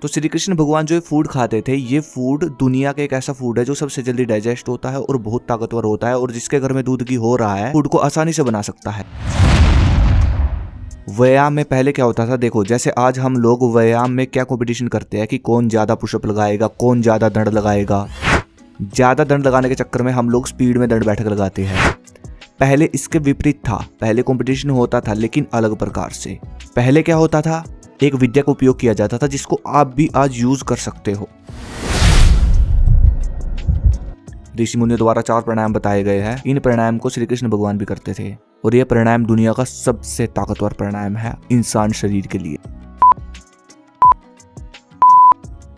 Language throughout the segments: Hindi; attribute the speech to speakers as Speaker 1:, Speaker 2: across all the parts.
Speaker 1: तो श्री कृष्ण भगवान जो फूड खाते थे, ये फूड दुनिया का एक ऐसा फूड है जो सबसे जल्दी डाइजेस्ट होता है और बहुत ताकतवर होता है, और जिसके घर में दूध घी हो रहा है फूड को आसानी से बना सकता है। व्यायाम में पहले क्या होता था, देखो जैसे आज हम लोग व्यायाम में क्या कंपटीशन करते हैं कि कौन ज्यादा पुशअप लगाएगा, कौन ज्यादा दंड लगाएगा। ज्यादा दंड लगाने के चक्कर में हम लोग स्पीड में दंड बैठक लगाते हैं। पहले इसके विपरीत था, पहले कंपटीशन होता था लेकिन अलग प्रकार से। पहले क्या होता था, एक विद्या का उपयोग किया जाता था जिसको आप भी आज यूज कर सकते हो। ऋषि मुनियों द्वारा 4 प्राणायाम बताए गए हैं। इन प्राणायाम को श्री कृष्ण भगवान भी करते थे और यह प्राणायाम दुनिया का सबसे ताकतवर प्राणायाम है इंसान शरीर के लिए।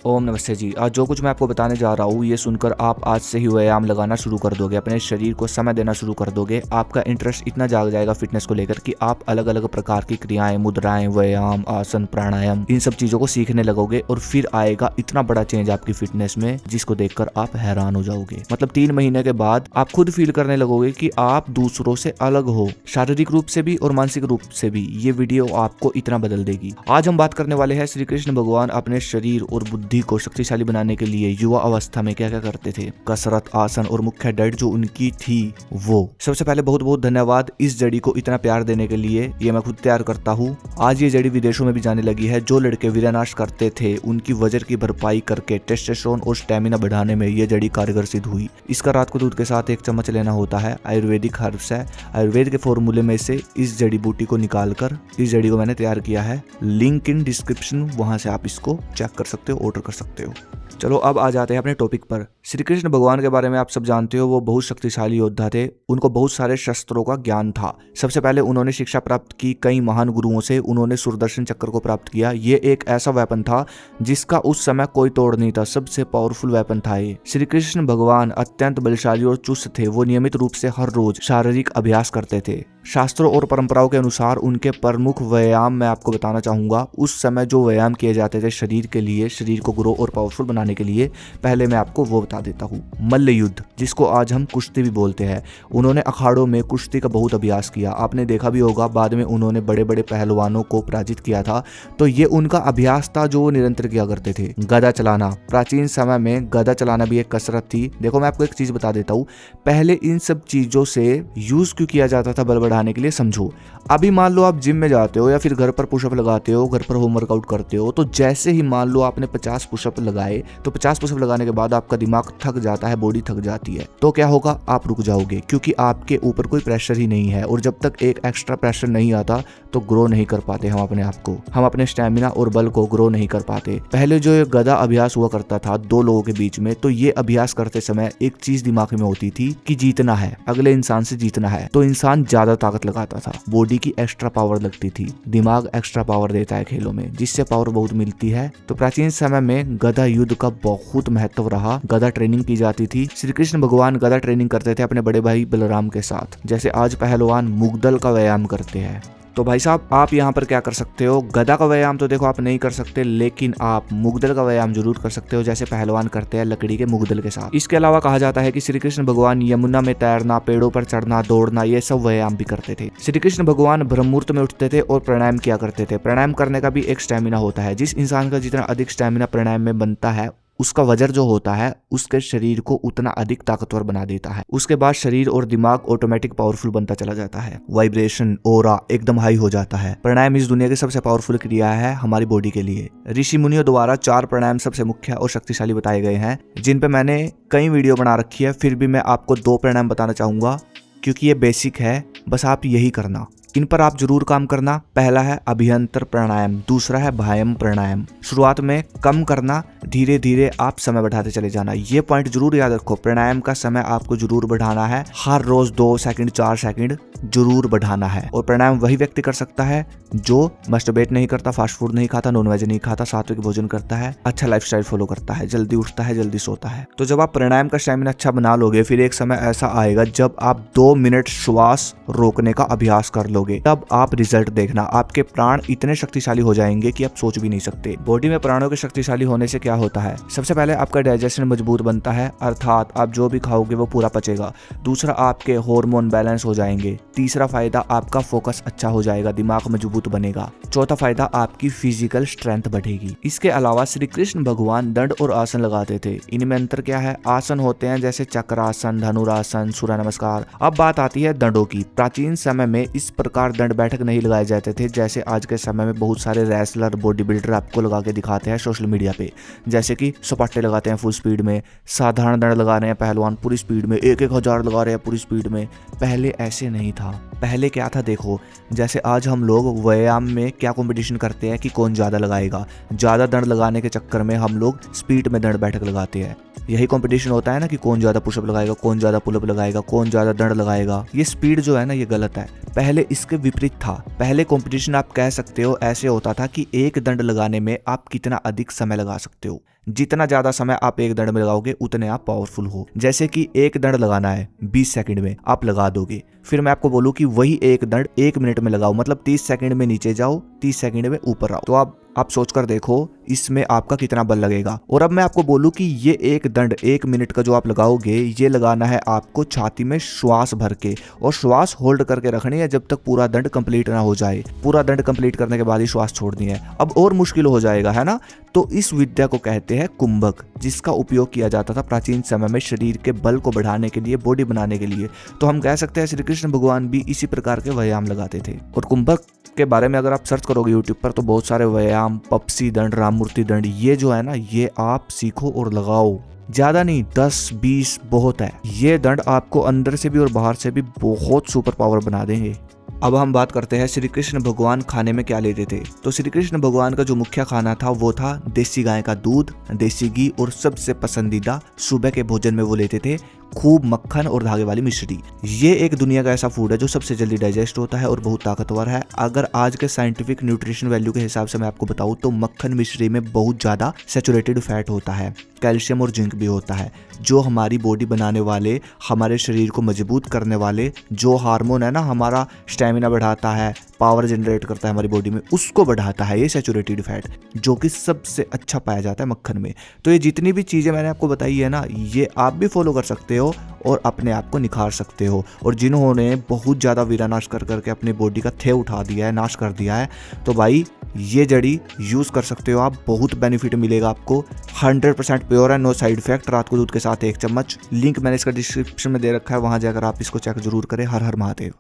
Speaker 1: ओम नमस्ते जी। आज जो कुछ मैं आपको बताने जा रहा हूँ ये सुनकर आप आज से ही व्यायाम लगाना शुरू कर दोगे, अपने शरीर को समय देना शुरू कर दोगे। आपका इंटरेस्ट इतना जाग जाएगा फिटनेस को लेकर कि आप अलग अलग प्रकार की क्रियाएं, मुद्राएं, व्यायाम, आसन, प्राणायाम, इन सब चीजों को सीखने लगोगे और फिर आएगा इतना बड़ा चेंज आपकी फिटनेस में जिसको देखकर आप हैरान हो जाओगे। मतलब 3 महीने के बाद आप खुद फील करने लगोगे कि आप दूसरों से अलग हो, शारीरिक रूप से भी और मानसिक रूप से भी। ये वीडियो आपको इतना बदल देगी। आज हम बात करने वाले हैं श्री कृष्ण भगवान अपने शरीर और बुद्धि को शक्तिशाली बनाने के लिए युवा अवस्था में क्या क्या करते थे। कसरत, आसन और मुख्य डाइट जो उनकी थी वो। सबसे पहले बहुत बहुत धन्यवाद इस जड़ी को इतना प्यार देने के लिए। ये मैं खुद तैयार करता हूँ। आज ये जड़ी विदेशों में भी जाने लगी है। जो लड़के वीरनाश करते थे उनकी वजन की भरपाई करके टेस्टोस्टेरोन और स्टेमिना बढ़ाने में ये जड़ी कारगर सिद्ध हुई। इसका रात को दूध के साथ 1 चम्मच लेना होता है। आयुर्वेदिक हर्ब्स है। आयुर्वेद के फॉर्मूले में से इस जड़ी बूटी को निकालकर इस जड़ी को मैंने तैयार किया है। लिंक इन डिस्क्रिप्शन, वहां से आप इसको चेक कर सकते हो, ऑर्डर कर सकते हो। चलो अब आ जाते हैं अपने टॉपिक पर। श्री कृष्ण भगवान के बारे में आप सब जानते हो, वो बहुत शक्तिशाली योद्धा थे। उनको बहुत सारे शस्त्रों का ज्ञान था। सबसे पहले उन्होंने शिक्षा प्राप्त की कई महान गुरुओं से। उन्होंने सुदर्शन चक्र को प्राप्त किया। ये एक ऐसा वेपन था जिसका उस समय कोई तोड़ नहीं था। सबसे पावरफुल वेपन था ये। श्री कृष्ण भगवान अत्यंत बलशाली और चुस्त थे। वो नियमित रूप से हर रोज शारीरिक अभ्यास करते थे। शास्त्रों और परंपराओं के अनुसार उनके प्रमुख व्यायाम मैं आपको बताना चाहूंगा। उस समय जो व्यायाम किए जाते थे शरीर के लिए, शरीर को ग्रो और पावरफुल बनाने के लिए, पहले मैं आपको वो बता देता हूँ। मल्ल युद्ध, जिसको आज हम कुश्ती भी बोलते हैं। उन्होंने अखाड़ों में कुश्ती का बहुत अभ्यास किया। आपने देखा भी होगा बाद में उन्होंने बड़े बड़े पहलवानों को पराजित किया था। तो ये उनका अभ्यास था जो वो निरंतर किया करते थे। गदा चलाना, प्राचीन समय में गदा चलाना भी एक कसरत थी। देखो मैं आपको एक चीज बता देता हूँ, पहले इन सब चीजों से यूज क्यों किया जाता था बल बढ़ाने के लिए, समझो। अभी मान लो आप जिम में जाते हो या फिर घर पर पुशअप लगाते हो, घर पर होम वर्कआउट करते हो, तो जैसे ही मान लो आपने 50 पुशअप लगाए, तो 50 पुशअप लगाने के बाद आपका दिमाग थक जाता है, बॉडी थक जाती है, तो क्या होगा, आप रुक जाओगे क्योंकि आपके ऊपर कोई प्रेशर ही नहीं है। और जब तक एक एक्स्ट्रा प्रेशर नहीं आता तो ग्रो नहीं कर पाते हम अपने आप को, हम अपने स्टेमिना और बल को ग्रो नहीं कर पाते। पहले जो ये गदा अभ्यास हुआ करता था 2 लोगों के बीच में, तो ये अभ्यास करते समय एक चीज दिमाग में होती थी कि जीतना है, अगले इंसान से जीतना है। तो इंसान ज्यादा ताकत लगाता था, बॉडी की एक्स्ट्रा पावर लगती थी। दिमाग एक्स्ट्रा पावर देता है खेलों में, जिससे पावर बहुत मिलती है। तो प्राचीन समय में गदा युद्ध का बहुत महत्व रहा। गदा ट्रेनिंग की जाती थी। श्री कृष्ण भगवान गदा ट्रेनिंग करते थे अपने बड़े भाई बलराम के साथ, जैसे आज पहलवान मुग्दल का व्यायाम करते हैं। तो भाई साहब आप यहाँ पर क्या कर सकते हो, गदा का व्यायाम तो देखो आप नहीं कर सकते, लेकिन आप मुग्दल का व्यायाम जरूर कर सकते हो, जैसे पहलवान करते हैं लकड़ी के मुग्दल के साथ। इसके अलावा कहा जाता है कि श्री कृष्ण भगवान यमुना में तैरना, पेड़ों पर चढ़ना, दौड़ना, ये सब व्यायाम भी करते थे। श्री कृष्ण भगवान ब्रह्म मुहूर्त में उठते थे और प्राणायाम किया करते थे। प्राणायाम करने का भी एक स्टेमिना होता है। जिस इंसान का जितना अधिक स्टेमिना प्राणायाम में बनता है, उसका वजन जो होता है उसके शरीर को उतना अधिक ताकतवर बना देता है। उसके बाद शरीर और दिमाग ऑटोमेटिक पावरफुल बनता चला जाता है। वाइब्रेशन, ऑरा एकदम हाई हो जाता है। प्राणायाम इस दुनिया की सबसे पावरफुल क्रिया है हमारी बॉडी के लिए। ऋषि मुनियों द्वारा 4 प्राणायाम सबसे मुख्य और शक्तिशाली बताए गए हैं, जिन पे मैंने कई वीडियो बना रखी है। फिर भी मैं आपको 2 प्राणायाम बताना चाहूंगा क्योंकि ये बेसिक है, बस आप यही करना, इन पर आप जरूर काम करना। पहला है अभ्यंतर प्राणायाम, दूसरा है बाह्यम प्राणायाम। शुरुआत में कम करना, धीरे धीरे आप समय बढ़ाते चले जाना। ये पॉइंट जरूर याद रखो, प्राणायाम का समय आपको जरूर बढ़ाना है। हर रोज 2 सेकंड 4 सेकंड जरूर बढ़ाना है। और प्राणायाम वही व्यक्ति कर सकता है जो मस्टरबेट नहीं करता, फास्ट फूड नहीं खाता, नॉनवेज नहीं खाता, सात्विक भोजन करता है, अच्छा लाइफस्टाइल फॉलो करता है, जल्दी उठता है, जल्दी सोता है। तो जब आप प्राणायाम का स्टेमिना अच्छा बना लोगे, फिर एक समय ऐसा आएगा जब आप 2 मिनट श्वास रोकने का अभ्यास कर लो। दोगे, तब आप रिजल्ट देखना। आपके प्राण इतने शक्तिशाली हो जाएंगे कि आप सोच भी नहीं सकते। बॉडी में प्राणों के शक्तिशाली होने से क्या होता है? सबसे पहले आपका डाइजेशन मजबूत बनता है, अर्थात आप जो भी खाओगे वो पूरा पचेगा। दूसरा, आपके हार्मोन बैलेंस हो जाएंगे। तीसरा फायदा, आपका फोकस अच्छा हो जाएगा, दिमाग मजबूत बनेगा। चौथा फायदा, आपकी फिजिकल स्ट्रेंथ बढ़ेगी। इसके अलावा श्री कृष्ण भगवान दंड और आसन लगाते थे। इनमें अंतर क्या है? आसन होते हैं जैसे चक्रासन, धनुरासन, सूर्य नमस्कार। अब बात आती है दंडों की। प्राचीन समय में इस प्रकार दंड बैठक नहीं लगाए जाते थे जैसे आज के समय में बहुत सारे रेसलर, बॉडी बिल्डर आपको लगा के दिखाते हैं सोशल मीडिया पे। जैसे कि सपाटे लगाते हैं फुल स्पीड में, साधारण दंड लगा रहे हैं पहलवान पूरी स्पीड में, 1,000 लगा रहे हैं पूरी स्पीड में। पहले ऐसे नहीं था। पहले क्या था देखो, जैसे आज हम लोग व्यायाम में क्या कंपटीशन करते हैं कि कौन ज्यादा लगाएगा। ज्यादा दंड लगाने के चक्कर में हम लोग स्पीड में दंड बैठक लगाते हैं। यही कंपटीशन होता है ना कि कौन ज्यादा पुशअप लगाएगा, कौन ज्यादा पुलअप लगाएगा, कौन ज्यादा दंड लगाएगा। ये स्पीड जो है ना, ये गलत है। पहले इसके विपरीत था। पहले कंपटीशन आप कह सकते हो ऐसे होता था कि एक दंड लगाने में आप कितना अधिक समय लगा सकते हो। जितना ज्यादा समय आप एक दंड में लगाओगे उतने आप पावरफुल हो। जैसे कि एक दंड लगाना है 20 सेकंड में, आप लगा दोगे। फिर मैं आपको बोलूं कि वही एक दंड 1 मिनट में लगाओ, मतलब 30 सेकंड में नीचे जाओ, 30 सेकंड में ऊपर आओ, तो आप सोचकर देखो इसमें आपका कितना बल लगेगा। और अब मैं आपको बोलूं कि ये एक दंड 1 मिनट का जो आप लगाओगे, ये लगाना है आपको छाती में श्वास भर के, और श्वास होल्ड करके रखनी है जब तक पूरा दंड कंप्लीट ना हो जाए। पूरा दंड कंप्लीट करने के बाद ही श्वास छोड़नी है। अब और मुश्किल हो जाएगा, है ना? तो इस विद्या को कहते हैं कुंभक, जिसका उपयोग किया जाता था प्राचीन समय में शरीर के बल को बढ़ाने के लिए, बॉडी बनाने के लिए। तो हम कह सकते हैं श्री कृष्ण भगवान भी इसी प्रकार के व्यायाम लगाते थे। और कुंभक के बारे में अगर आप सर्च करोगे यूट्यूब पर तो बहुत सारे व्यायाम, पपसी दंड, राममूर्ति दंड, ये जो है ना, ये आप सीखो और लगाओ। ज्यादा नहीं, 10-20 बहुत है। ये दंड आपको अंदर से भी और बाहर से भी बहुत सुपर पावर बना देंगे। अब हम बात करते हैं श्री कृष्ण भगवान खाने में क्या लेते थे। तो श्री कृष्ण भगवान का जो मुख्य खाना था वो था देसी गाय का दूध, देसी घी, और सबसे पसंदीदा सुबह के भोजन में वो लेते थे खूब मक्खन और धागे वाली मिश्री। ये एक दुनिया का ऐसा फूड है जो सबसे जल्दी डाइजेस्ट होता है और बहुत ताकतवर है। अगर आज के साइंटिफिक न्यूट्रिशन वैल्यू के हिसाब से मैं आपको बताऊं तो मक्खन मिश्री में बहुत ज्यादा सैचुरेटेड फैट होता है, कैल्शियम और जिंक भी होता है, जो हमारी बॉडी बनाने वाले, हमारे शरीर को मजबूत करने वाले जो हार्मोन है ना, हमारा स्टेमिना बढ़ाता है, पावर जनरेट करता है हमारी बॉडी में, उसको बढ़ाता है ये सैचुरेटेड फैट, जो कि सबसे अच्छा पाया जाता है मक्खन में। तो ये जितनी भी चीजें मैंने आपको बताई है ना, ये आप भी फॉलो कर सकते हो और अपने आप को निखार सकते हो। और जिन्होंने बहुत ज्यादा वीरानाश कर करके अपनी बॉडी का थे उठा दिया है, नाश कर दिया है, तो भाई ये जड़ी यूज कर सकते हो आप, बहुत बेनिफिट मिलेगा आपको। 100% प्योर है, नो साइड इफेक्ट। रात को दूध के साथ 1 चम्मच। लिंक मैंने इसका डिस्क्रिप्शन में दे रखा है, वहां जाकर आप इसको चेक जरूर करें। हर हर महादेव।